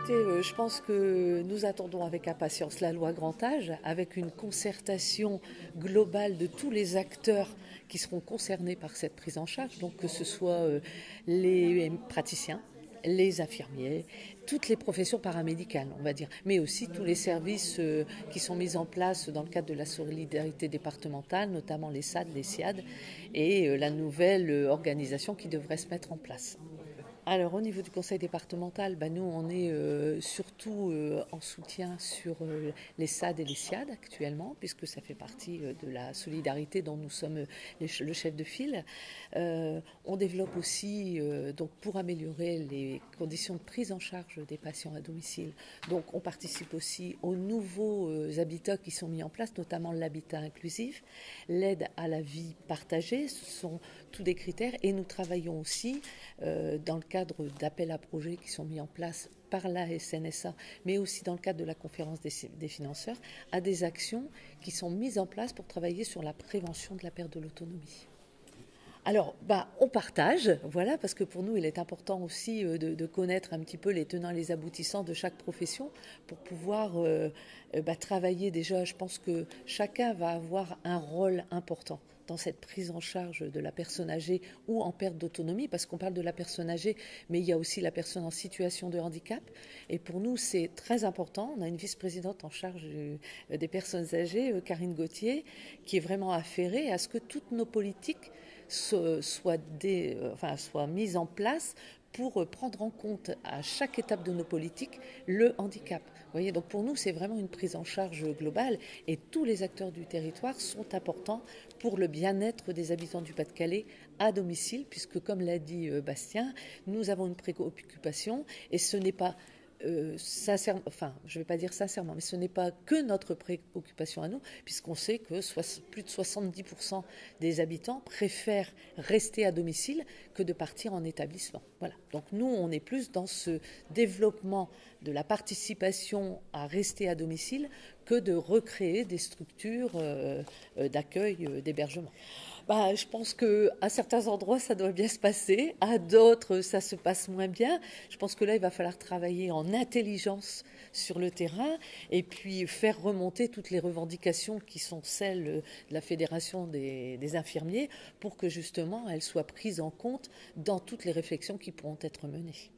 Écoutez, je pense que nous attendons avec impatience la loi grand âge, avec une concertation globale de tous les acteurs qui seront concernés par cette prise en charge, donc que ce soit les praticiens, les infirmiers, toutes les professions paramédicales, on va dire, mais aussi tous les services qui sont mis en place dans le cadre de la solidarité départementale, notamment les SAD, les SIAD, et la nouvelle organisation qui devrait se mettre en place. Alors au niveau du conseil départemental, nous on est surtout en soutien sur les SAD et les SIAD actuellement, puisque ça fait partie de la solidarité dont nous sommes le chef de file. On développe aussi, donc pour améliorer les conditions de prise en charge des patients à domicile, donc on participe aussi aux nouveaux habitats qui sont mis en place, notamment l'habitat inclusif, l'aide à la vie partagée, ce sont tous des critères, et nous travaillons aussi dans le cadre d'appels à projets qui sont mis en place par la SNSA, mais aussi dans le cadre de la conférence des financeurs, à des actions qui sont mises en place pour travailler sur la prévention de la perte de l'autonomie. Alors, on partage, voilà, parce que pour nous, il est important aussi de connaître un petit peu les tenants et les aboutissants de chaque profession pour pouvoir travailler déjà. Je pense que chacun va avoir un rôle important dans cette prise en charge de la personne âgée ou en perte d'autonomie, parce qu'on parle de la personne âgée, mais il y a aussi la personne en situation de handicap. Et pour nous, c'est très important. On a une vice-présidente en charge des personnes âgées, Karine Gauthier, qui est vraiment affairée à ce que toutes nos politiques soient mises en place pour prendre en compte à chaque étape de nos politiques le handicap. Vous voyez, donc pour nous, c'est vraiment une prise en charge globale et tous les acteurs du territoire sont importants pour le bien-être des habitants du Pas-de-Calais à domicile, puisque comme l'a dit Bastien, nous avons une préoccupation et ce n'est pas sincèrement, je ne vais pas dire sincèrement, mais ce n'est pas que notre préoccupation à nous, puisqu'on sait que plus de 70% des habitants préfèrent rester à domicile que de partir en établissement. Voilà. Donc nous, on est plus dans ce développement de la participation à rester à domicile que de recréer des structures d'accueil, d'hébergement. Je pense qu'à certains endroits, ça doit bien se passer. À d'autres, ça se passe moins bien. Je pense que là, il va falloir travailler en intelligence sur le terrain et puis faire remonter toutes les revendications qui sont celles de la Fédération des infirmiers pour que justement elles soient prises en compte dans toutes les réflexions qui pourront être menées.